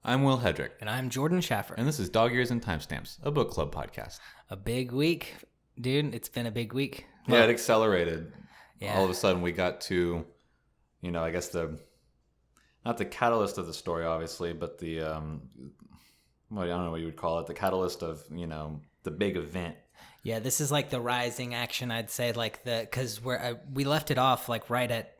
I'm Will Hedrick. And I'm Jordan Schaffer. And this is Dog Ears and Timestamps, a book club podcast. A big week, dude. It's been a big week. Well, yeah, it accelerated. Yeah. All of a sudden we got to, I guess not the catalyst of the story, obviously, but the, I don't know what you would call it, the catalyst of, the big event. Yeah, this is like the rising action, I'd say, because we left it off like right at,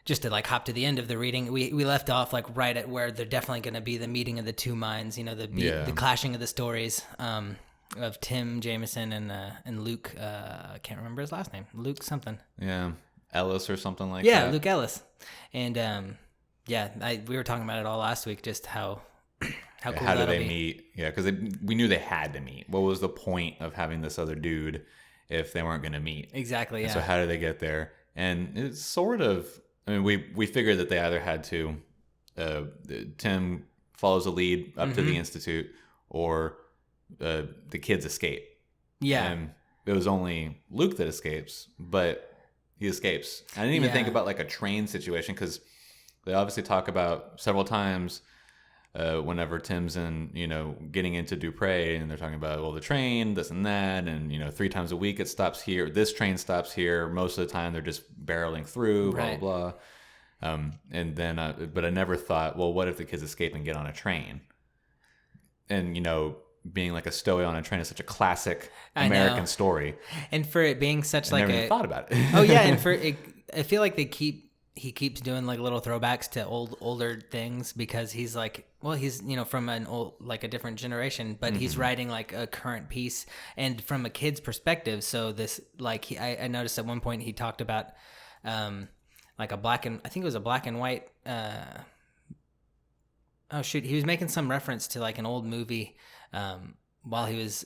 just to like hop to the end of the reading, we left off like right at where they're definitely going to be the meeting of the two minds, the clashing of the stories of Tim Jameson and Luke. I can't remember his last name. Luke something. Yeah, Ellis or something like that. Yeah, Luke Ellis. And we were talking about it all last week, just how cool how that'll do they be. meet? Yeah, because we knew they had to meet. What was the point of having this other dude if they weren't going to meet? Exactly. Yeah. So how did they get there? And it's sort of. I mean, we figured that they either had to, Tim follows a lead up to the Institute, or the kids escape. Yeah. And it was only Luke that escapes, but he escapes. I didn't even think about like a train situation, because they obviously talk about several times whenever Tim's getting into Dupre, and they're talking about, well, the train, this and that, and 3 times a week it stops here. This train stops here. Most of the time they're just barreling through, blah, Right. blah, blah. And then, but I never thought, well, what if the kids escape and get on a train? And, being like a stowaway on a train is such a classic American story. And for it being such I never even thought about it. Oh yeah, and I feel like he keeps doing like little throwbacks to older things, because he's like, well, he's from an old, like a different generation, but he's writing like a current piece and from a kid's perspective. So this, like, I noticed at one point he talked about like I think it was a black and white. Oh shoot, he was making some reference to like an old movie while he was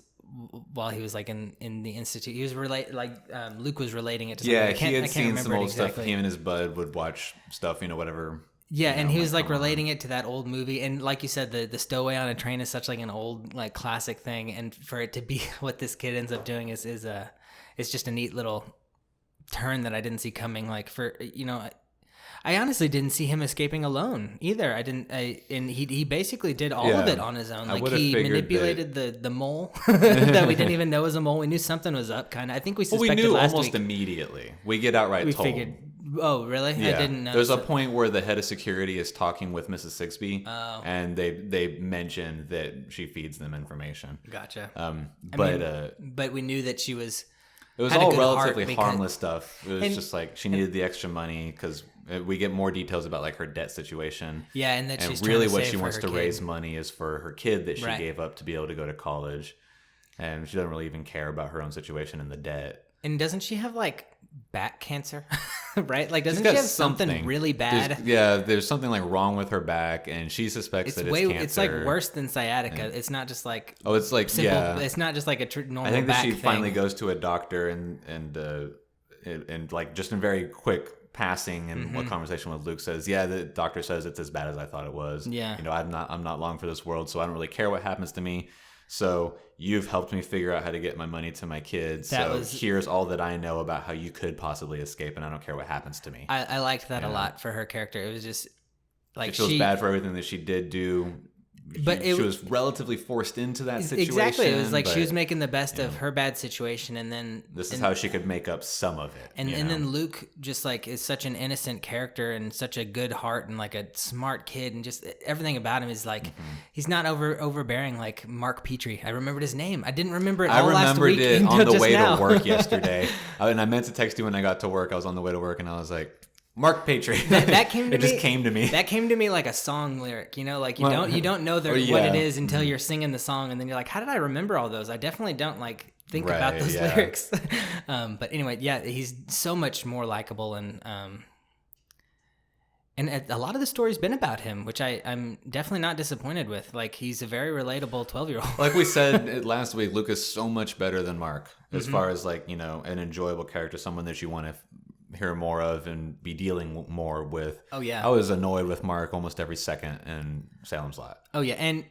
like in the Institute. He was Luke was relating it to something. Yeah, I he had seen some old exactly. stuff. Him and his bud would watch stuff, whatever. Yeah, and he was like relating it to that old movie, and like you said, the stowaway on a train is such like an old like classic thing, and for it to be what this kid ends up doing is it's just a neat little turn that I didn't see coming. Like I honestly didn't see him escaping alone either. And he basically did all of it on his own. Like he manipulated the mole that we didn't even know was a mole. We knew something was up, kind of. I think we suspected we knew last almost week. Immediately. We get outright told. Figured. Oh, really? Yeah. I didn't know. There's a point where the head of security is talking with Mrs. Sigsbee, Oh. and they mention that she feeds them information. Gotcha. But we knew that she was. It was had a all good relatively heart because- harmless stuff. It was just like she needed the extra money, because we get more details about like her debt situation. Yeah, and that she's really trying to what save she for wants her to kid. raise money is for her kid that she Right. gave up to be able to go to college, and she doesn't really even care about her own situation and the debt. And doesn't she have like back cancer? Right? Like, doesn't She's she got have something really bad? There's something like wrong with her back, and she suspects that it's cancer. It's like worse than sciatica. It's not just like it's like simple. yeah. It's not just like a normal. I think that back she thing. finally goes to a doctor and like just in very quick passing and what conversation with Luke says, yeah, the doctor says it's as bad as I thought it was. Yeah. I'm not long for this world, so I don't really care what happens to me. So you've helped me figure out how to get my money to my kids. Here's all that I know about how you could possibly escape, and I don't care what happens to me. I liked that a lot for her character. It was just like it feels bad for everything that she did do. But she was relatively forced into that situation. Exactly. It was like she was making the best of her bad situation, and then this is how she could make up some of it. And then Luke just like is such an innocent character and such a good heart and like a smart kid, and just everything about him is like he's not overbearing like Mark Petrie. I remembered his name. I didn't remember it all last week. I remembered it on the way now. to work yesterday. And I meant to text you when I got to work. I was on the way to work, and I was like, Mark Petrie. That came to it me. just came to me. That came to me like a song lyric, like you don't know what it is until you're singing the song, and then you're like, how did I remember all those? I definitely don't like think about those lyrics. But anyway, yeah, he's so much more likable, and a lot of the story's been about him, which I'm definitely not disappointed with. Like, he's a very relatable 12-year-old. Like we said last week, Luke is so much better than Mark as far as like, an enjoyable character, someone that you want to hear more of and be dealing more with. Oh yeah, I was annoyed with Mark almost every second in Salem's Lot. Oh yeah, and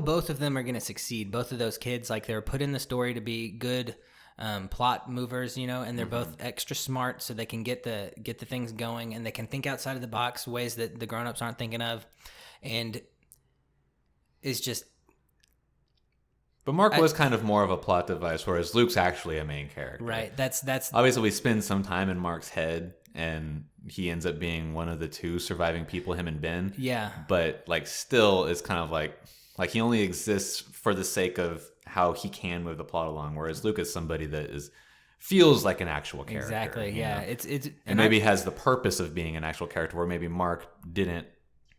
both of them are going to succeed. Both of those kids, like, they're put in the story to be good plot movers, and they're both extra smart, so they can get the things going, and they can think outside of the box ways that the grown-ups aren't thinking of. And is just. But Mark was kind of more of a plot device, whereas Luke's actually a main character. Right. That's obviously we spend some time in Mark's head, and he ends up being one of the two surviving people, him and Ben. Yeah. But like, still, it's kind of like he only exists for the sake of how he can move the plot along, whereas Luke is somebody that feels like an actual character. Exactly. Yeah. Know? It's and maybe has the purpose of being an actual character, where maybe Mark didn't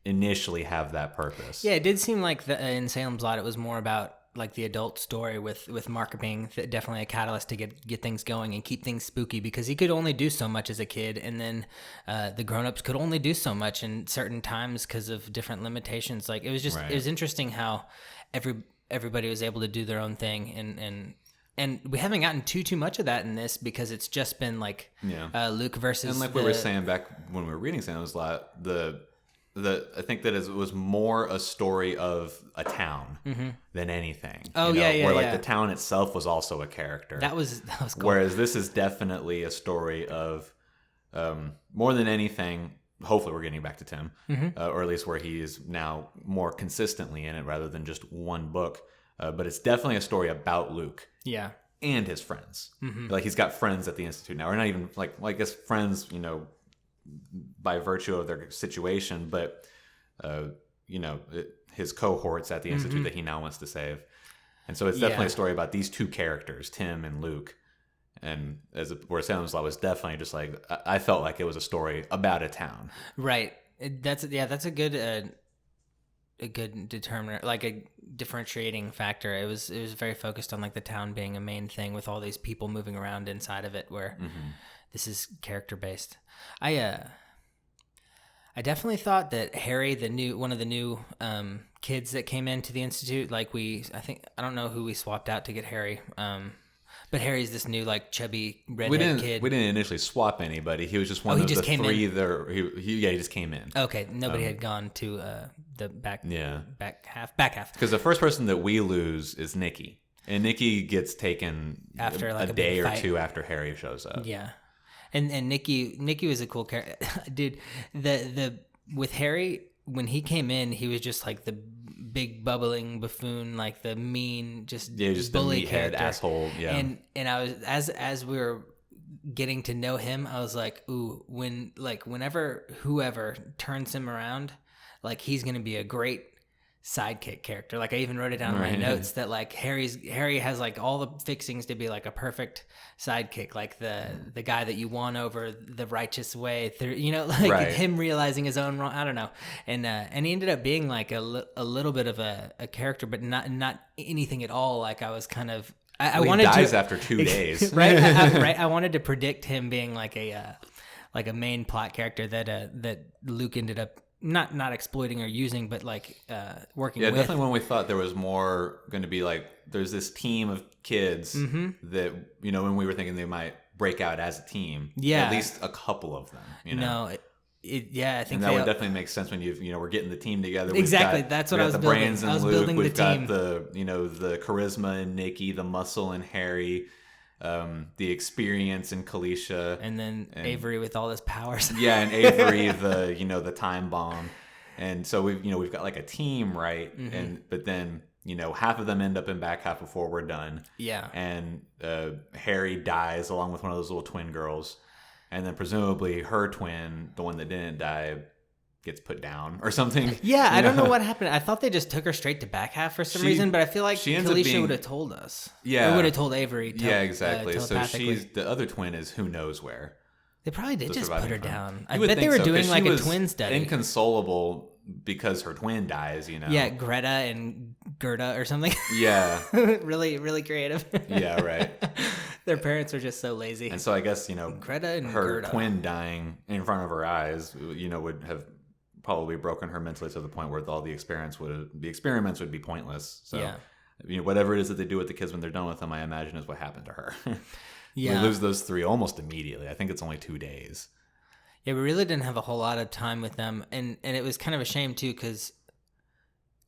initially have that purpose. Yeah, it did seem like in Salem's Lot, it was more about like the adult story with Mark being definitely a catalyst to get things going and keep things spooky, because he could only do so much as a kid, and then the grown-ups could only do so much in certain times because of different limitations. Like, it was just It was interesting how everybody was able to do their own thing, and we haven't gotten too much of that in this, because it's just been like Luke versus, and like we were saying back when we were reading Salem's Lot, I think that it was more a story of a town than anything. Oh, where like the town itself was also a character. That was cool. Whereas this is definitely a story of more than anything. Hopefully, we're getting back to Tim, or at least where he is now more consistently in it rather than just one book. But it's definitely a story about Luke. Yeah. And his friends. Like, he's got friends at the Institute now, or not even like I guess friends, by virtue of their situation, but his cohorts at the Institute that he now wants to save. And so it's definitely a story about these two characters, Tim and Luke. And where Salem's Lot was definitely just like, I felt like it was a story about a town. Right. That's a good determiner, like a differentiating factor. It was very focused on like the town being a main thing with all these people moving around inside of it, where this is character based. I definitely thought that Harry, one of the new kids that came into the Institute, like I don't know who we swapped out to get Harry, but Harry's this new like chubby redhead kid. We didn't initially swap anybody. He was just one of the three there. He just came in. Okay, nobody had gone to the back half. Because the first person that we lose is Nikki, and Nikki gets taken after like a day or two after Harry shows up. Yeah. And Nikki was a cool character, dude. With Harry, when he came in, he was just like the big bubbling buffoon, like the mean, just bully the meathead character, asshole. Yeah. And I was as we were getting to know him, I was like, ooh, whenever whoever turns him around, like, he's gonna be a great sidekick character. Like, I even wrote it down in my notes that like Harry has like all the fixings to be like a perfect sidekick, like the guy that you won over the righteous way through, him realizing his own wrong. I don't know, and he ended up being like a little bit of a character, but not anything at all. Like, I was kind of I wanted he dies to, after 2 days, right? Right. I wanted to predict him being like a main plot character that Luke ended up not exploiting or using, but like working with. Yeah, definitely when we thought there was more going to be like, there's this team of kids that, when we were thinking they might break out as a team. Yeah. At least a couple of them, No, I think and that would definitely make sense when we're getting the team together. Exactly. That's what I was building. Brains and I was Luke. building We've the team. got the charisma in Nikki, the muscle in Harry, the experience in Kalisha, and then Avery with all his powers. Yeah, and Avery, the time bomb, and so we've got like a team, right? But then half of them end up in back half before we're done. Yeah, and Harry dies along with one of those little twin girls, and then presumably her twin, the one that didn't die, gets put down or something. Yeah, I don't know what happened. I thought they just took her straight to back half for some reason, but I feel like Kalisha would have told us. Yeah. Or would have told Avery. Yeah, exactly. So the other twin is who knows where. They probably did just put her down. I bet they were doing like a twin study. Inconsolable because her twin dies, Yeah, Greta and Gerda or something. Yeah. Really, really creative. Yeah, right. Their parents are just so lazy. And so I guess, Greta and her Gerda. twin dying in front of her eyes, would have probably broken her mentally to the point where all the experiments would be pointless. So, whatever it is that they do with the kids when they're done with them, I imagine is what happened to her. Yeah. We lose those 3 almost immediately. I think it's only 2 days. Yeah, we really didn't have a whole lot of time with them, and it was kind of a shame too, because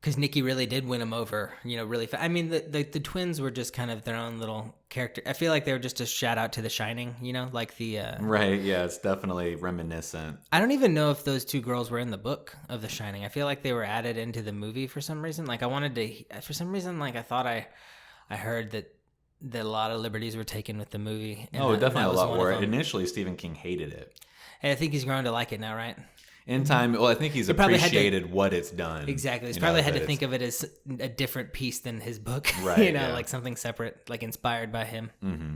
because Nikki really did win him over, really fast. I mean, the twins were just kind of their own little character. I feel like they were just a shout out to The Shining, like the... Right, yeah, it's definitely reminiscent. I don't even know if those two girls were in the book of The Shining. I feel like they were added into the movie for some reason. Like, for some reason, like, I thought I heard that a lot of liberties were taken with the movie. Definitely a lot more. Initially, Stephen King hated it. And I think he's grown to like it now, right? In time, well, I think he's appreciated what it's done. Exactly. He's probably had to think of it as a different piece than his book. Right. Like something separate, like inspired by him. Mm-hmm.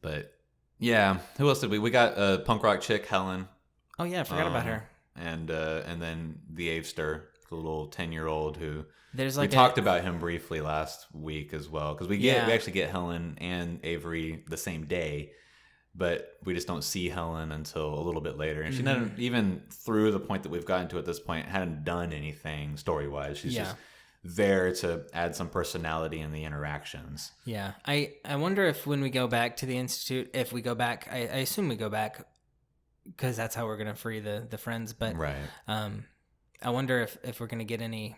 But, yeah. Who else did we? We got a punk rock chick, Helen. Oh, yeah. I forgot about her. And then the Avester, the little 10-year-old who... we talked about him briefly last week as well. Because we actually get Helen and Avery the same day. But we just don't see Helen until a little bit later. And she didn't, even through the point that we've gotten to at this point, hadn't done anything story-wise. She's just there to add some personality in the interactions. Yeah. I wonder if when we go back to the Institute, if we go back, I assume we go back because that's how we're going to free the friends. But right. I wonder if we're going to get any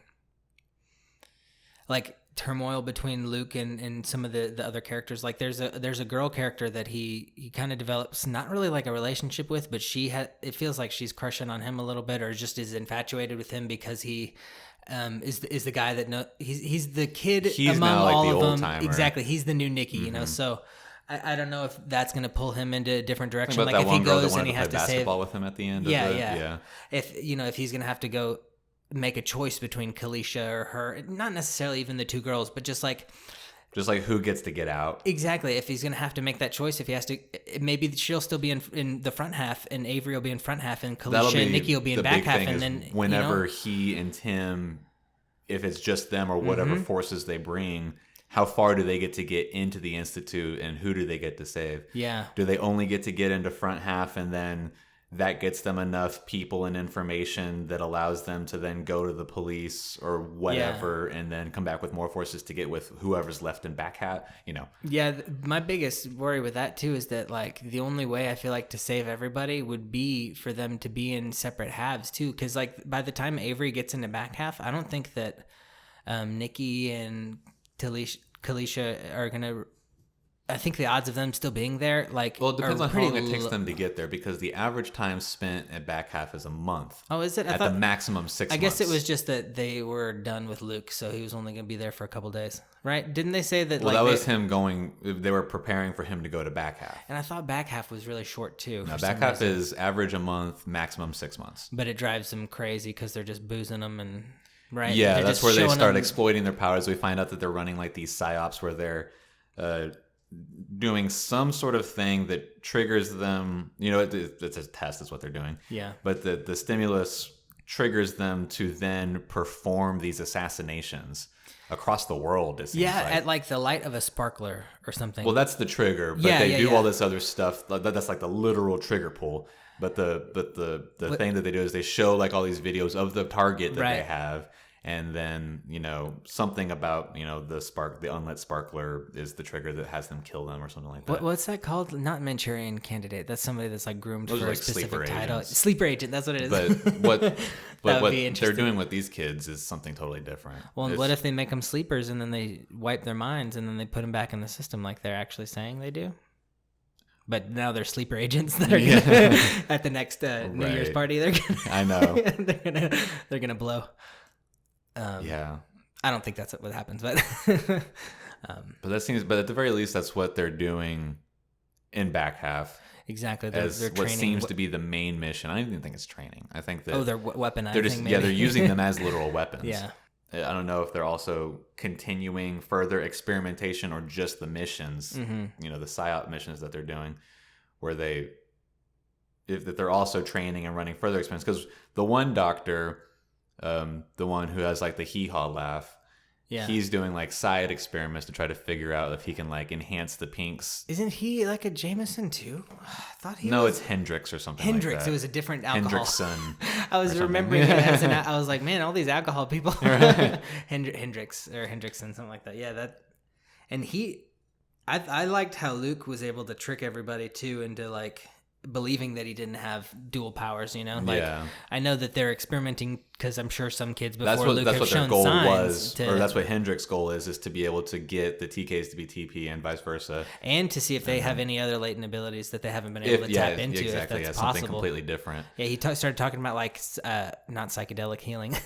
like turmoil between Luke and some of the other characters. Like there's a girl character that he kind of develops not really like a relationship with, but it feels like she's crushing on him a little bit, or just is infatuated with him because he is the guy that he's the kid among now like all the of them. old-timer. Exactly, he's the new Nikki, so I don't know if that's going to pull him into a different direction. Like if he goes and he has to save basketball with him at the end. Yeah. If he's going to have to go make a choice between Kalisha or her, not necessarily even the two girls, but just like who gets to get out. Exactly. If he's going to have to make that choice, if he has to, maybe she'll still be in the front half and Avery will be in front half and Kalisha and Nikki will be in back half. And then whenever he and Tim, if it's just them or whatever forces they bring, how far do they get to get into the Institute and who do they get to save? Yeah. Do they only get to get into front half and then that gets them enough people and information that allows them to then go to the police or whatever and then come back with more forces to get with whoever's left in back hat, Yeah, my biggest worry with that too is that like the only way I feel like to save everybody would be for them to be in separate halves too, because like by the time Avery gets into back half, I don't think that Nikki and Kalisha are gonna. I think the odds of them still being there, it depends on how long it takes them to get there, because the average time spent at back half is a month. Oh, is it? At the maximum 6 months. I guess it was just that they were done with Luke, so he was only going to be there for a couple days, right? Didn't they say that? Well, that was him going. They were preparing for him to go to back half. And I thought back half was really short too. No, back half is average a month, maximum 6 months. But it drives them crazy because they're just boozing them and right. Yeah, that's where they start exploiting their powers. We find out that they're running like these psyops where they're doing some sort of thing that triggers them. It's a test is what they're doing. Yeah. But the stimulus triggers them to then perform these assassinations across the world. It seems at like the light of a sparkler or something. Well, that's the trigger, but they do all this other stuff. That's like the literal trigger pull. But the thing that they do is they show like all these videos of the target that they have. And then, something about, the unlit sparkler is the trigger that has them kill them or something like that. What's that called? Not Manchurian Candidate. That's somebody that's like groomed Those for are a specific title. Agents. Sleeper agent. That's what it is. But what they're doing with these kids is something totally different. Well, what if they make them sleepers and then they wipe their minds and then they put them back in the system like they're actually saying they do? But now they're sleeper agents that are gonna, at the next New Year's party. They're gonna, I know. they're gonna blow. I don't think that's what happens, but but at the very least, that's what they're doing in back half. Exactly, they're training. What seems to be the main mission. I don't even think it's training. I think that they're weaponizing. They're just they're using them as literal weapons. Yeah, I don't know if they're also continuing further experimentation or just the missions. The psyop missions that they're doing, where if they're also training and running further experiments. Because the one doctor. The one who has like the hee-haw laugh, he's doing like side experiments to try to figure out if he can like enhance the pinks. Isn't he like a Jameson too? I thought he No, was... it's Hendrix or something Hendrix, like that. It was a different alcohol. Hendrickson. I was remembering it as I was like, man, all these alcohol people. Hendrix or Hendrickson, something like that. Yeah, that. And I liked how Luke was able to trick everybody too into like believing that he didn't have dual powers, I know that they're experimenting because I'm sure some kids before Luke that's have what their shown goal signs was, or that's what Hendrick's goal is to be able to get the TKs to be TP and vice versa, and to see if they have any other latent abilities that they haven't been able to tap into. Exactly, if that's something possible. completely different. Yeah, he started talking about like not psychedelic healing,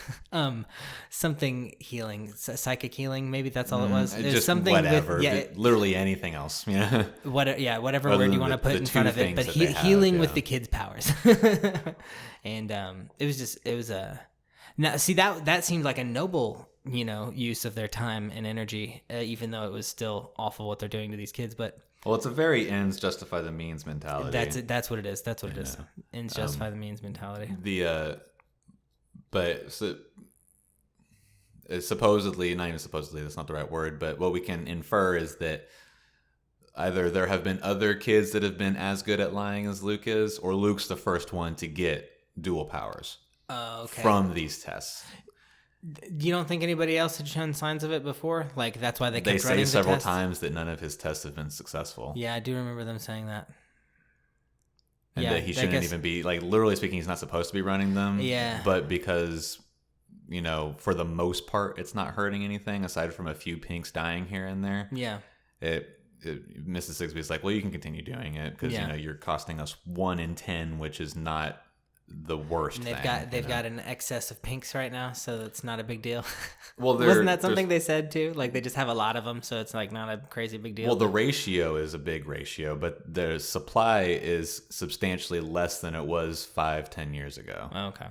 something healing, psychic healing. Maybe that's all it was. Just something whatever, with literally anything else. Yeah, whatever Other word you than want to the put in front of it, but healing with the kids' powers. And it was a now see that seemed like a noble use of their time and energy, even though it was still awful what they're doing to these kids. But well, it's a very ends justify the means mentality. That's what it is. That's what it is. Ends justify the means mentality. But supposedly, not even supposedly, that's not the right word, but what we can infer is that either there have been other kids that have been as good at lying as Luke is, or Luke's the first one to get dual powers from these tests. You don't think anybody else had shown signs of it before? Like that's why they kept running the several tests? times that none of his tests have been successful. Yeah, I do remember them saying that. And that he shouldn't even be, like, literally speaking, he's not supposed to be running them. Yeah. But because, for the most part, it's not hurting anything aside from a few pinks dying here and there. Yeah. Mrs. Sigsbee's like, well, you can continue doing it because, you're costing us 1 in 10, which is not the worst thing. They've got an excess of pinks right now, so that's not a big deal. Well, wasn't that something they said too? Like they just have a lot of them, so it's like not a crazy big deal. Well, the ratio is a big ratio, but the supply is substantially less than it was 5-10 years ago. Oh, okay.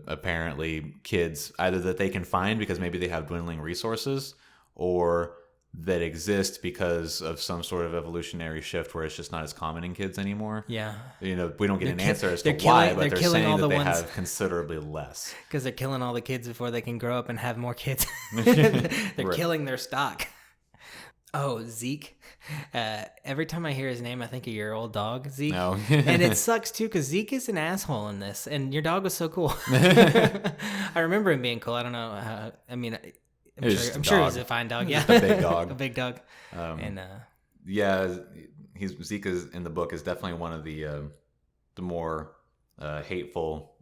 Apparently, kids either that they can find because maybe they have dwindling resources, or that exist because of some sort of evolutionary shift where it's just not as common in kids anymore. Yeah. We don't get an answer as to why, but they're saying that they have considerably less. Because they're killing all the kids before they can grow up and have more kids. They're killing their stock. Oh, Zeke. Every time I hear his name, I think of your old dog, Zeke. No. And it sucks, too, because Zeke is an asshole in this. And your dog was so cool. I remember him being cool. I don't know. I'm sure he's a fine dog. Yeah, a big dog. A big dog. Zeke is in the book is definitely one of the more hateful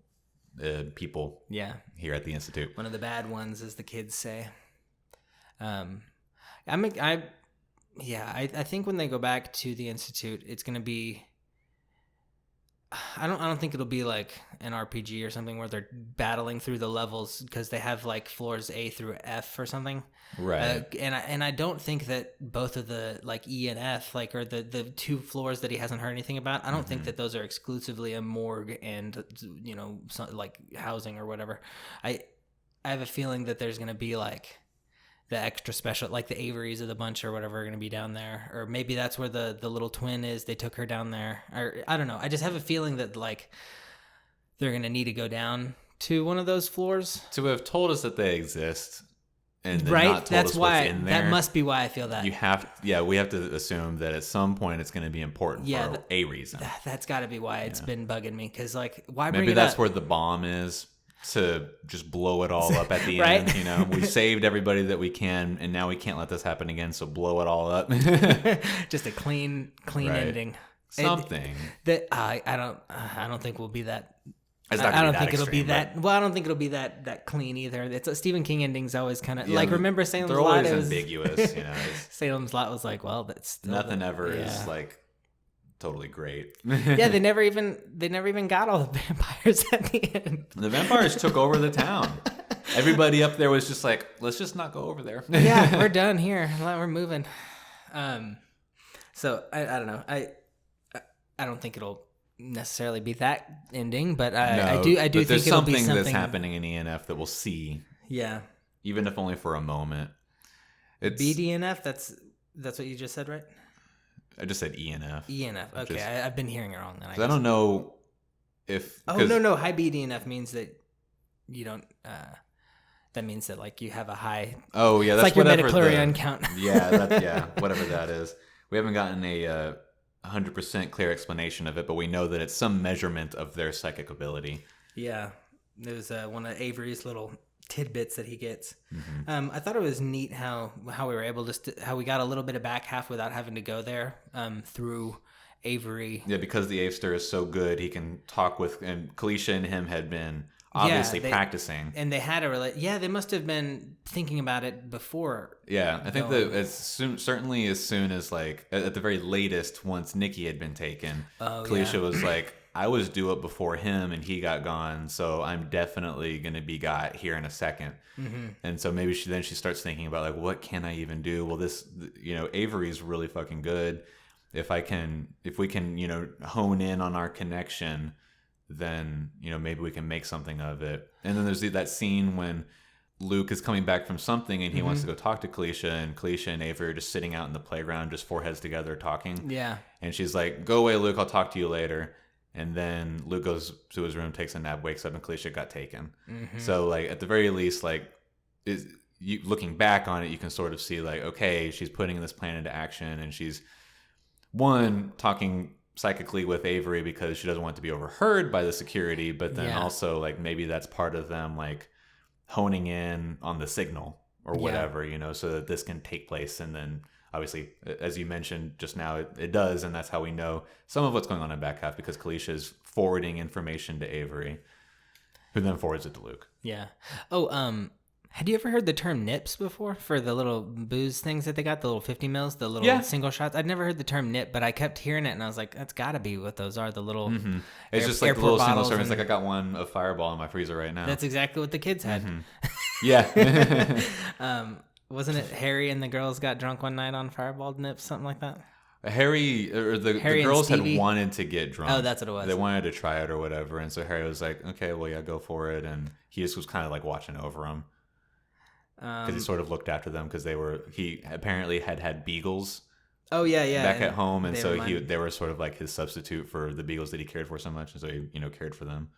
people. Yeah. Here at the Institute, one of the bad ones, as the kids say. I think when they go back to the Institute, it's going to be. I don't think it'll be like an RPG or something where they're battling through the levels because they have like floors A through F or something. Right. And I don't think that both of the like E and F, like, or the 2 floors that he hasn't heard anything about, I don't think that those are exclusively a morgue and like housing or whatever. I have a feeling that there's going to be like the extra special, like the Averys of the bunch or whatever, are going to be down there. Or maybe that's where the little twin is. They took her down there. Or I don't know. I just have a feeling that like they're going to need to go down to one of those floors. To have told us that they exist and then right? not told That's us why, what's in there. that must be why I feel that. We have to assume that at some point it's going to be important for a reason. That's got to be why it's been bugging me. Because like, why bring Maybe it up? that's where the bomb is. To just blow it all up at the right? end, we saved everybody that we can, and now we can't let this happen again. So blow it all up. Just a clean ending. Something that I don't think will be that. It's not I don't think extreme, it'll be that. Well, I don't think it'll be that clean either. It's a Stephen King ending's always kind of like, remember Salem's Lot? They're always ambiguous, Salem's Lot was like, well, that's still nothing ever is like totally great. Yeah, they never even got all the vampires at the end. The vampires took over the town. Everybody up there was just like, let's just not go over there. Yeah, we're done here. We're moving. So I don't know. I don't think it'll necessarily be that ending, but I do think it'll be something that's happening in ENF that we'll see. Yeah. Even if only for a moment. It's BDNF, that's what you just said, right? I just said ENF. ENF. Okay, I've been hearing it wrong then. I don't know if. Oh no! High BDNF means that you don't. That means that like you have a high. Oh yeah, that's like your metachlorian count. Yeah, whatever that is. We haven't gotten a 100% clear explanation of it, but we know that it's some measurement of their psychic ability. Yeah, there's one of Avery's little tidbits that he gets. I thought it was neat how we were able to how we got a little bit of back half without having to go there through Avery. Yeah, because the Avester is so good, he can talk with, and Kalisha and him had been obviously practicing. And they had they must have been thinking about it before. Yeah, I think that certainly as soon as like at the very latest, once Nikki had been taken, Kalisha was like, I was due up before him and he got gone, so I'm definitely going to be got here in a second. Mm-hmm. And so maybe she starts thinking about like, what can I even do? Well, this, Avery's really fucking good. If we can, hone in on our connection, then, maybe we can make something of it. And then there's that scene when Luke is coming back from something and he wants to go talk to Kalisha, and Kalisha and Avery are just sitting out in the playground, just foreheads together talking. Yeah. And she's like, go away, Luke, I'll talk to you later. And then Luke goes to his room, takes a nap, wakes up, and Kalisha got taken. Mm-hmm. So, like, at the very least, like, looking back on it, you can sort of see, like, okay, she's putting this plan into action, and she's, one, talking psychically with Avery because she doesn't want to be overheard by the security, but then also, like, maybe that's part of them, like, honing in on the signal or whatever, so that this can take place. And then obviously, as you mentioned just now, it does, and that's how we know some of what's going on in back half, because Kalisha is forwarding information to Avery, who then forwards it to Luke. Yeah. Oh, had you ever heard the term nips before for the little booze things that they got, the little 50 mils, the little single shots? I'd never heard the term nip, but I kept hearing it, and I was like, that's got to be what those are, the little It's just like the little single service. Like, I got one of Fireball in my freezer right now. That's exactly what the kids had. Yeah. Wasn't it Harry and the girls got drunk one night on Fireball nips, something like that? Harry the girls had wanted to get drunk. Oh, that's what it was. They wanted to try it or whatever, and so Harry was like, okay, well, yeah, go for it. And he just was kind of like watching over them. Because he sort of looked after them, because he apparently had beagles. Oh yeah. Back at home, and so they were sort of like his substitute for the beagles that he cared for so much, and so he cared for them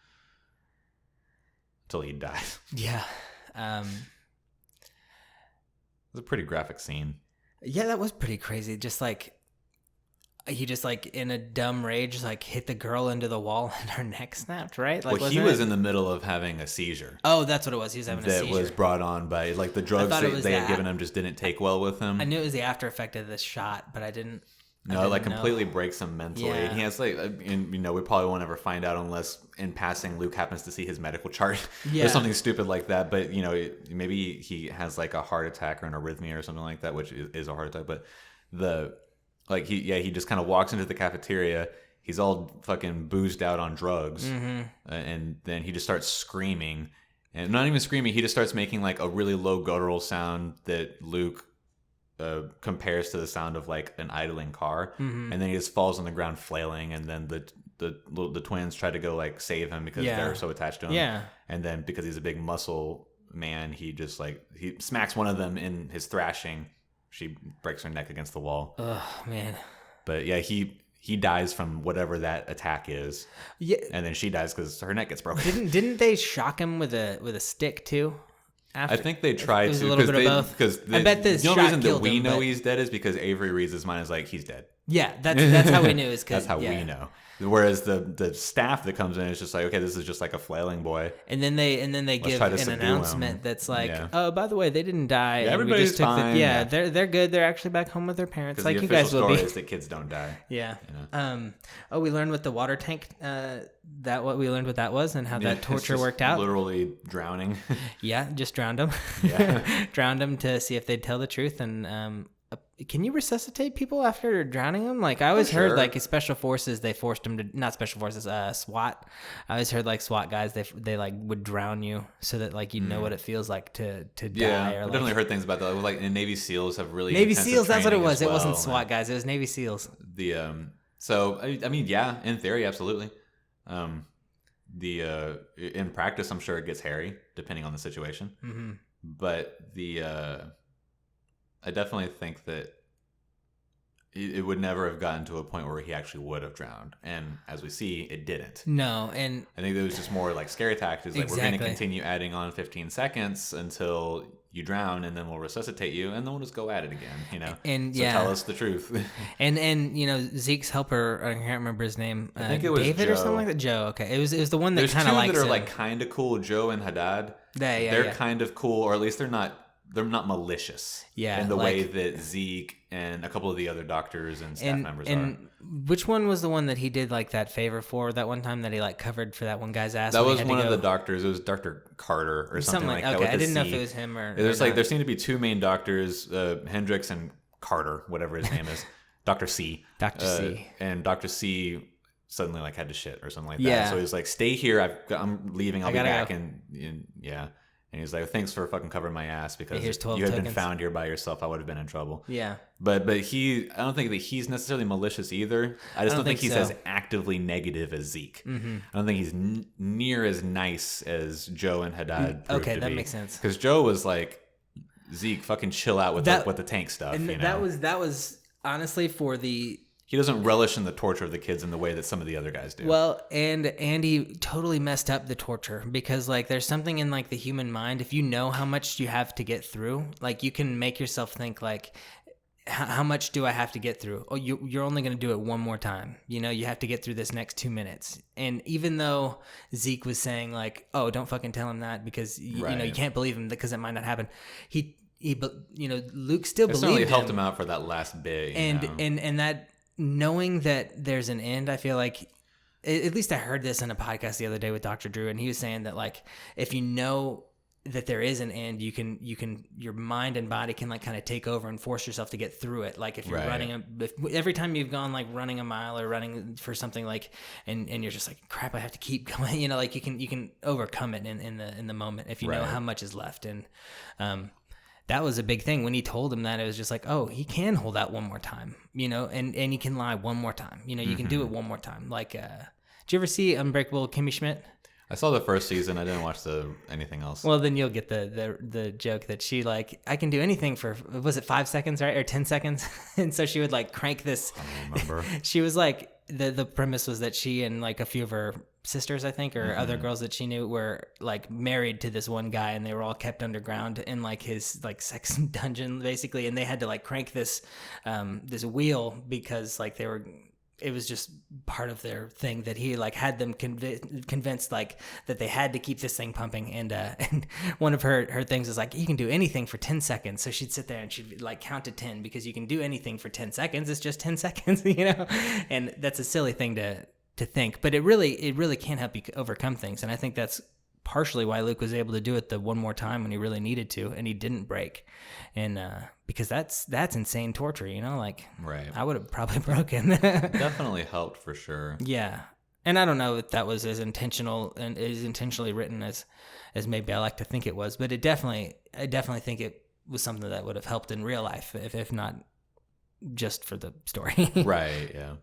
until he died. Yeah. It was a pretty graphic scene. Yeah, that was pretty crazy. Just like he just like in a dumb rage like hit the girl into the wall and her neck snapped, right? Like, well, he was in the middle of having a seizure. Oh, that's what it was. He was having a seizure. That was brought on by like the drugs they had given him just didn't take well with him. I knew it was the after effect of this shot, but I didn't. No, it like completely breaks him mentally. Yeah. And he has like, and we probably won't ever find out unless in passing Luke happens to see his medical chart or something stupid like that. But maybe he has like a heart attack or an arrhythmia or something like that, which is a heart attack. But he just kind of walks into the cafeteria. He's all fucking boozed out on drugs, and then he just starts screaming, and not even screaming. He just starts making like a really low guttural sound that Luke compares to the sound of like an idling car, and then he just falls on the ground flailing, and then the twins try to go like save him because they're so attached to him, and then because he's a big muscle man, he just like he smacks one of them in his thrashing. She breaks her neck against the wall. Oh man! But yeah, he dies from whatever that attack is. Yeah, and then she dies because her neck gets broken. Didn't they shock him with a stick too? After, I think they tried to. A little bit of both. Because I bet the only reason that we know he's dead is because Avery reads his mind as like he's dead. Yeah, that's how we knew. That's how we know. Whereas the staff that comes in is just like, okay, this is just like a flailing boy. And then they give an announcement that's like, oh, by the way, they didn't die. Yeah, everybody's fine. They're good. They're actually back home with their parents, like you guys will be. The official story is that kids don't die. Yeah. We learned what the water tank. What we learned what that was and how that torture worked out. Literally drowning. Yeah, just drowned them. Yeah. Drowned them to see if they'd tell the truth. And can you resuscitate people after drowning them? Like I always heard, like special forces, they forced them to not special forces, SWAT. I always heard like SWAT guys, they like would drown you so that like you know what it feels like to die. Yeah, or I've definitely heard things about that. Like and Navy SEAls have really Navy SEAls. That's what it was. Well. It wasn't SWAT guys. It was Navy SEAls. So I mean, yeah, in theory, absolutely. In practice, I'm sure it gets hairy depending on the situation. Mm-hmm. But I definitely think that it would never have gotten to a point where he actually would have drowned. And as we see, it didn't. No, and I think it was just more like scary tactics. Like we're going to continue adding on 15 seconds until you drown, and then we'll resuscitate you, and then we'll just go at it again. And so tell us the truth. and Zeke's helper, I can't remember his name. I think it was David Joe. Or something like that. Joe. Okay, it was the one that kind of likes. There's two that are him. like kind of cool. Joe and Haddad. They're kind of cool, or at least they're not they're not malicious. Yeah, in the way that Zeke and a couple of the other doctors and staff members are. Which one was the one that he did like that favor for that one time that he like covered for that one guy's ass? That was one of the doctors. It was Dr. Carter or something like that. Okay, I didn't know C. if it was him or. There's there seem to be two main doctors, Hendricks and Carter, whatever his name is, Dr. C. Dr. C. And Dr. C suddenly like had to shit or something like that. Yeah. So he's like, "Stay here. I'm leaving. I'll be back." Go. And yeah. And he's like, "Thanks for fucking covering my ass because Here's 12 you had tokens. been found here by yourself. I would have been in trouble." Yeah. But I don't think that he's necessarily malicious either. I just don't think he's as actively negative as Zeke. Mm-hmm. I don't think he's near as nice as Joe and Haddad proved to be. That makes sense. Because Joe was like, "Zeke, fucking chill out with the tank stuff." And that was honestly for the. He doesn't relish in the torture of the kids in the way that some of the other guys do. Well, and Andy totally messed up the torture because like there's something in like the human mind. If you know how much you have to get through, like you can make yourself think like, how much do I have to get through? Oh, you're only going to do it one more time. You know, you have to get through this next 2 minutes. And even though Zeke was saying like, oh, don't fucking tell him that because you know you can't believe him because it might not happen. Luke still believed him. Certainly helped him out for that last bit. And that. Knowing that there's an end, I feel like, at least I heard this in a podcast the other day with Dr. Drew, and he was saying that like if you know that there is an end, you can your mind and body can like kind of take over and force yourself to get through it. Like if you're running every time you've gone like running a mile or running for something like and you're just like crap, I have to keep going. You know, like you can overcome it in the moment if you know how much is left. And that was a big thing when he told him that. It was just like, oh, he can hold out one more time, you know, and he can lie one more time. You know, you can do it one more time. Like, did you ever see Unbreakable Kimmy Schmidt? I saw the first season. I didn't watch anything else. Well, then you'll get the joke that she like, I can do anything for, was it 5 seconds, right? Or 10 seconds? And so she would like crank this. I don't remember. She was like, the premise was that she and like a few of her sisters, I think, or other girls that she knew were like married to this one guy, and they were all kept underground in like his like sex dungeon basically, and they had to like crank this this wheel because like it was just part of their thing that he like had them convinced like that they had to keep this thing pumping. And one of her things is like, you can do anything for 10 seconds. So she'd sit there and she'd like count to 10 because you can do anything for 10 seconds. It's just 10 seconds, you know? And that's a silly thing to think, but it really can help you overcome things. And I think that's partially why Luke was able to do it the one more time when he really needed to, and he didn't break. And because that's insane torture, you know, like I would have probably broken. Definitely helped for sure. Yeah. And I don't know if that was as intentional and as intentionally written as maybe I like to think it was, but I definitely think it was something that would have helped in real life, if not just for the story. Right. Yeah.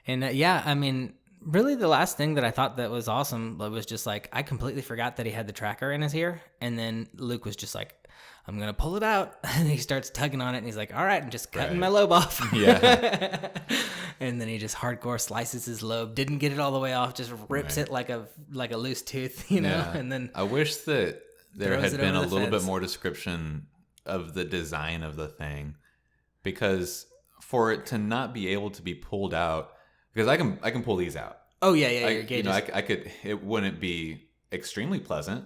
And I mean, really the last thing that I thought that was awesome was just like, I completely forgot that he had the tracker in his ear. And then Luke was just like, I'm going to pull it out. And he starts tugging on it. And he's like, all right, I'm just cutting my lobe off. Yeah. And then he just hardcore slices his lobe. Didn't get it all the way off. Just rips it like a loose tooth, you know? Yeah. And then I wish that there had been a little fence. bit more description of the design of the thing, because for it to not be able to be pulled out, because I can pull these out. Oh yeah, your gauges. You know, I could. It wouldn't be extremely pleasant,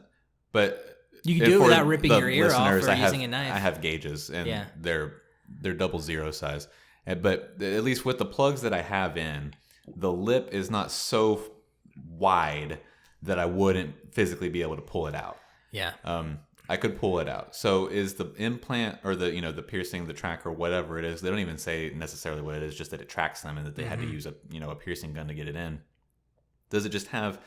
but you can do it without ripping your ear off or using a knife. I have gauges, and they're 00 size. But at least with the plugs that I have in, the lip is not so wide that I wouldn't physically be able to pull it out. Yeah. I could pull it out. So is the implant or the piercing, the tracker, whatever it is, they don't even say necessarily what it is, just that it tracks them and that they had to use a piercing gun to get it in. Does it just have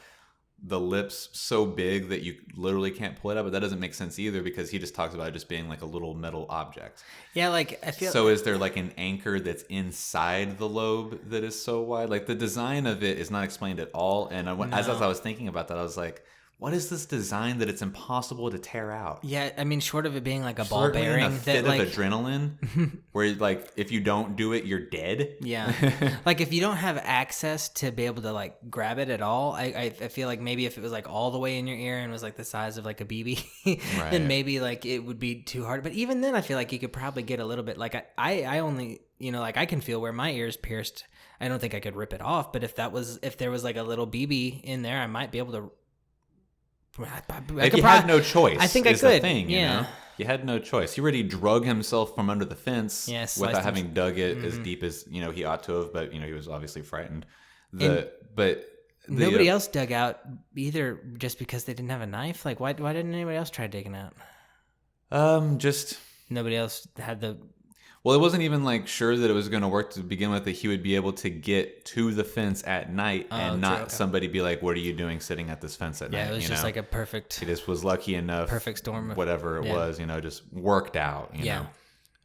the lips so big that you literally can't pull it out? But that doesn't make sense either, because he just talks about it just being like a little metal object. Yeah, like I feel. So is there like an anchor that's inside the lobe that is so wide? Like the design of it is not explained at all. And as I was thinking about that, I was like, what is this design that it's impossible to tear out? Yeah, I mean, short of it being like a ball bearing, a fit of adrenaline, where like if you don't do it, you're dead. Yeah, like if you don't have access to be able to like grab it at all, I feel like maybe if it was like all the way in your ear and was like the size of like a BB, then maybe like it would be too hard. But even then, I feel like you could probably get a little bit. Like I only like I can feel where my ear's pierced. I don't think I could rip it off, but if there was like a little BB in there, I might be able to. If you had no choice, I think I could. The thing, you know? he had no choice. He already drug himself from under the fence without having dug it as deep as he ought to have. But he was obviously frightened. Nobody else dug out either, just because they didn't have a knife. Like, why didn't anybody else try digging out? Just nobody else had the. Well, it wasn't even like sure that it was going to work to begin with, that he would be able to get to the fence at night and not somebody be like, what are you doing sitting at this fence at night? Yeah, it was just like a perfect. He just was lucky enough. Perfect storm. Whatever it was, just worked out, you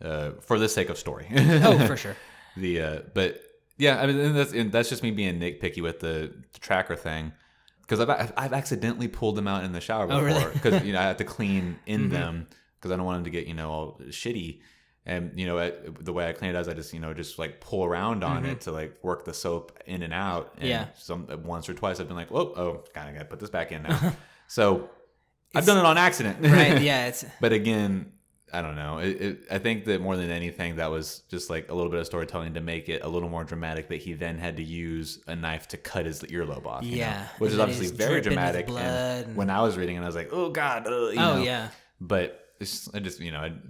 know, for the sake of story. Oh, for sure. But yeah, I mean, that's just me being nitpicky with the tracker thing. Because I've accidentally pulled them out in the shower before. Because, I have to clean in them because I don't want them to get, all shitty. And, the way I clean it is I just, just like pull around on it to like work the soap in and out. And once or twice I've been like, oh, kind of got to put this back in now. So I've done it on accident. Right. Yeah. But again, I don't know. I think that more than anything, that was just like a little bit of storytelling to make it a little more dramatic, that he then had to use a knife to cut his earlobe off. Which is obviously very dramatic. And when I was reading it, I was like, oh God. But I just,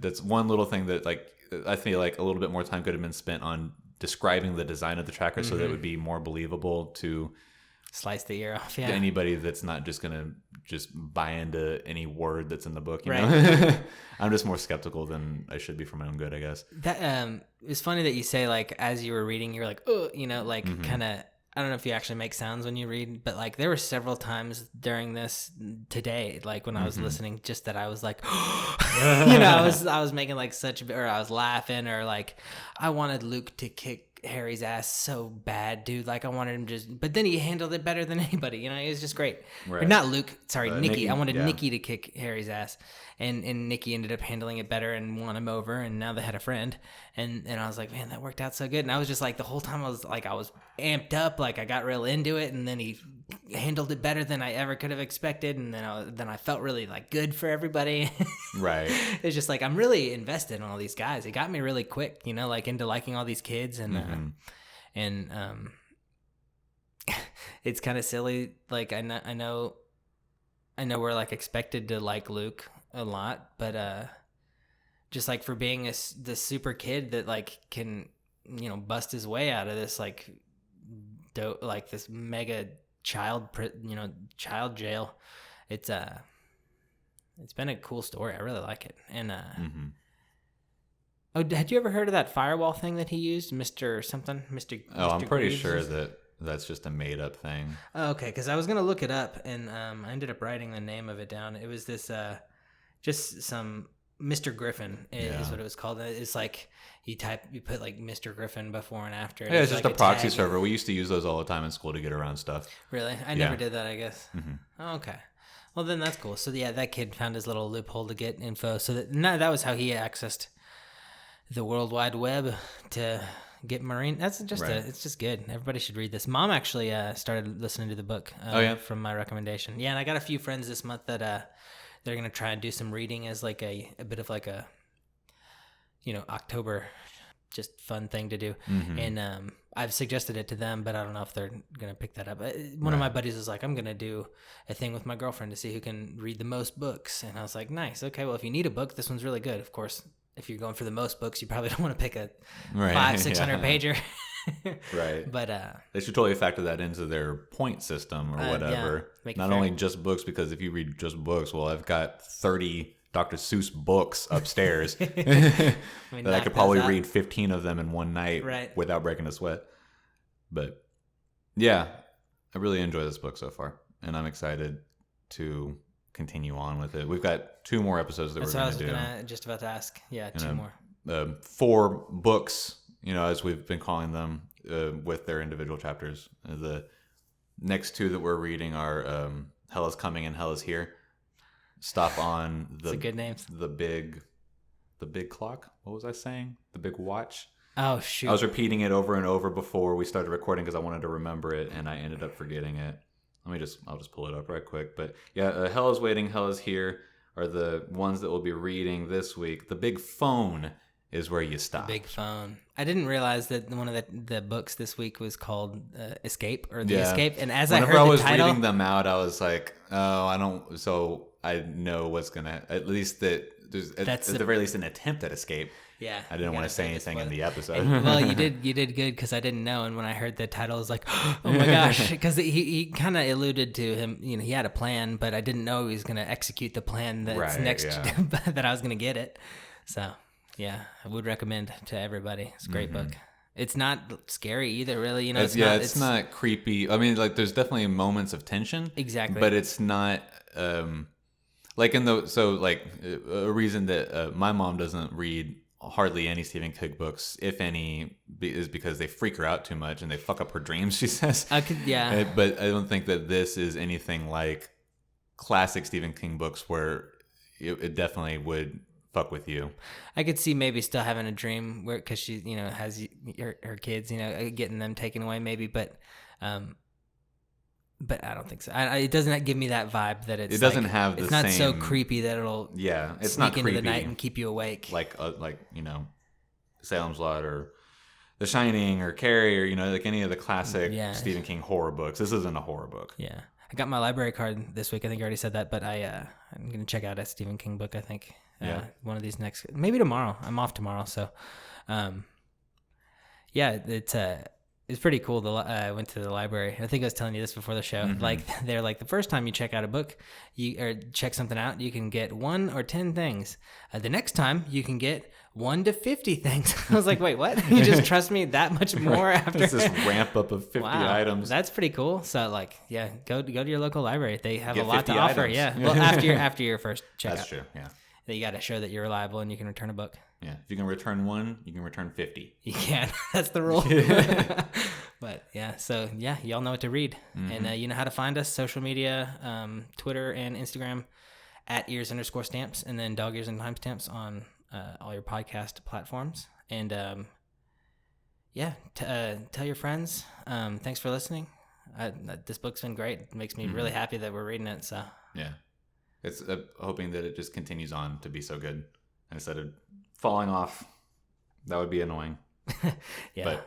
that's one little thing that like, I feel like a little bit more time could have been spent on describing the design of the tracker so that it would be more believable to slice the ear off. Yeah. To anybody that's not just going to just buy into any word that's in the book. You know? I'm just more skeptical than I should be for my own good, I guess. That it's funny that you say, like, as you were reading, you're like, oh, like kind of. I don't know if you actually make sounds when you read, but like there were several times during this today, like when I was listening, just that I was like, I was making like or I was laughing, or like I wanted Luke to kick Harry's ass so bad, dude. Like I wanted him but then he handled it better than anybody. It was just great. Right. Or not Luke, sorry, Nikki. I wanted Nikki to kick Harry's ass, and Nikki ended up handling it better and won him over, and now they had a friend. And I was like, man, that worked out so good. And I was just like, the whole time I was amped up, like I got real into it, and then he handled it better than I ever could have expected, and then I felt really like good for everybody. Right. It's just like I'm really invested in all these guys. It got me really quick, like into liking all these kids, and it's kind of silly. Like I know we're like expected to like Luke a lot, but just like for being this super kid that like can bust his way out of this like this mega child jail, it's been a cool story. I really like it. And oh, had you ever heard of that firewall thing that he used, Mr. something, Mr. I'm pretty sure that's just a made up thing. Oh, okay, because I was gonna look it up, and I ended up writing the name of it down. It was this just some Mr. Griffin is what it was called. It's like you put like Mr. Griffin before and after. Yeah, it's just like a proxy server. We used to use those all the time in school to get around stuff. Really? I never did that, I guess. Oh, okay. Well, then that's cool. So yeah, that kid found his little loophole to get info. So that was how he accessed the World Wide Web to get marine. That's just it's just good. Everybody should read this. Mom actually started listening to the book from my recommendation. Yeah, and I got a few friends this month that they're going to try and do some reading as like a bit of like a, October just fun thing to do. And I've suggested it to them, but I don't know if they're going to pick that up. One of my buddies was like, I'm going to do a thing with my girlfriend to see who can read the most books. And I was like, nice. Okay, well, if you need a book, this one's really good. Of course, if you're going for the most books, you probably don't want to pick a 500-600 pager. Right. But they should totally factor that into their point system or whatever. Not only just books, because if you read just books, well, I've got 30 Dr. Seuss books upstairs that I could probably read 15 of them in one night without breaking a sweat. But yeah, I really enjoy this book so far, and I'm excited to continue on with it. We've got 2 more episodes that we're going to do. That's what I was just about to ask. Yeah, 2 more. 4 books, as we've been calling them, with their individual chapters. The next 2 that we're reading are Hell is Coming and Hell is Here. Stop on the good names. The big clock. What was I saying? The big watch. Oh shoot! I was repeating it over and over before we started recording because I wanted to remember it, and I ended up forgetting it. I'll just pull it up right quick. But yeah, Hell is Waiting, Hell is Here are the ones that we'll be reading this week. The Big Phone is where you stop. Big phone. I didn't realize that one of the books this week was called Escape or The Escape. And as Whenever I heard I was the title, reading them out, I was like, oh, I don't. So I know what's gonna. At least that there's at the very least an attempt at escape. Yeah, I didn't want to say anything in the episode. And, well, you did good because I didn't know, and when I heard the title, I was like, oh my gosh, because he kind of alluded to him. He had a plan, but I didn't know he was going to execute the plan that's that I was going to get it. So yeah, I would recommend to everybody. It's a great book. It's not scary either, really. It's not creepy. I mean, like there's definitely moments of tension. Exactly, but it's not. Like a reason that my mom doesn't read hardly any Stephen King books, if any, is because they freak her out too much and they fuck up her dreams, she says. But I don't think that this is anything like classic Stephen King books where it definitely would fuck with you. I could see maybe still having a dream where, because she, has her kids, getting them taken away maybe, but I don't think so. It doesn't give me that vibe that it doesn't have the same. It's not so creepy that it'll it's sneak not into creepy the night and keep you awake. Like Salem's Lot or The Shining or Carrie or like any of the classic Stephen King horror books. This isn't a horror book. Yeah, I got my library card this week. I think I already said that, but I'm gonna check out a Stephen King book. I think one of these maybe tomorrow. I'm off tomorrow, so it's pretty cool. I went to the library. I think I was telling you this before the show. Mm-hmm. Like they're like the first time you check out a book, or check something out, you can get 1 or 10 things. The next time you can get 1 to 50 things. I was like, wait, what? You just trust me that much more after this ramp up of 50 items. That's pretty cool. So go to your local library. They have a lot to offer. Items. Yeah. Well, after your first checkout. That's true. Yeah. You got to show that you're reliable and you can return a book. Yeah, if you can return 1, you can return 50. You can. That's the rule. But y'all know what to read. Mm-hmm. And you know how to find us, social media, Twitter and Instagram, @ears_stamps, and then dog ears and timestamps on all your podcast platforms. And tell your friends. Thanks for listening. This book's been great. It makes me really happy that we're reading it. So yeah. It's hoping that it just continues on to be so good instead of falling off. That would be annoying. Yeah. But,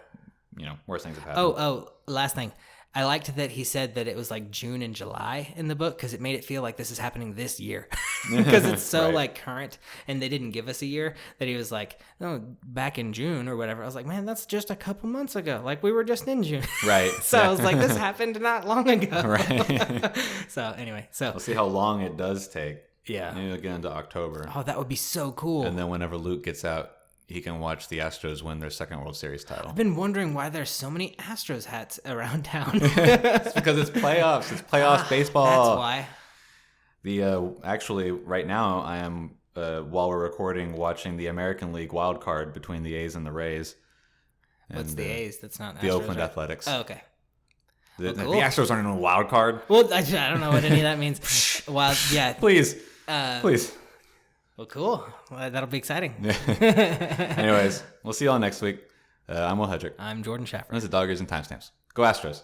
worse things have happened. Oh, last thing. I liked that he said that it was like June and July in the book because it made it feel like this is happening this year because it's so like current, and they didn't give us a year. That he was like, no, back in June or whatever. I was like, man, that's just a couple months ago. Like we were just in June. Right. So I was like, this happened not long ago. Right. So anyway, we'll see how long it does take. Yeah. Maybe we'll get into October. Oh, that would be so cool. And then whenever Luke gets out, he can watch the Astros win their second World Series title. I've been wondering why there's so many Astros hats around town. It's because it's playoffs. It's playoffs baseball. That's why. Actually, right now, I am, while we're recording, watching the American League Wildcard between the A's and the Rays. What's the A's? That's not the Astros, Oakland right? Athletics. Oh, okay. The Astros aren't in a wild card. Well, I don't know what any of that means. Well, yeah. Please. Well, cool. Well, that'll be exciting. Anyways, we'll see y'all next week. I'm Will Hedrick. I'm Jordan Schaffer. This is Dog Ears and Timestamps. Go Astros.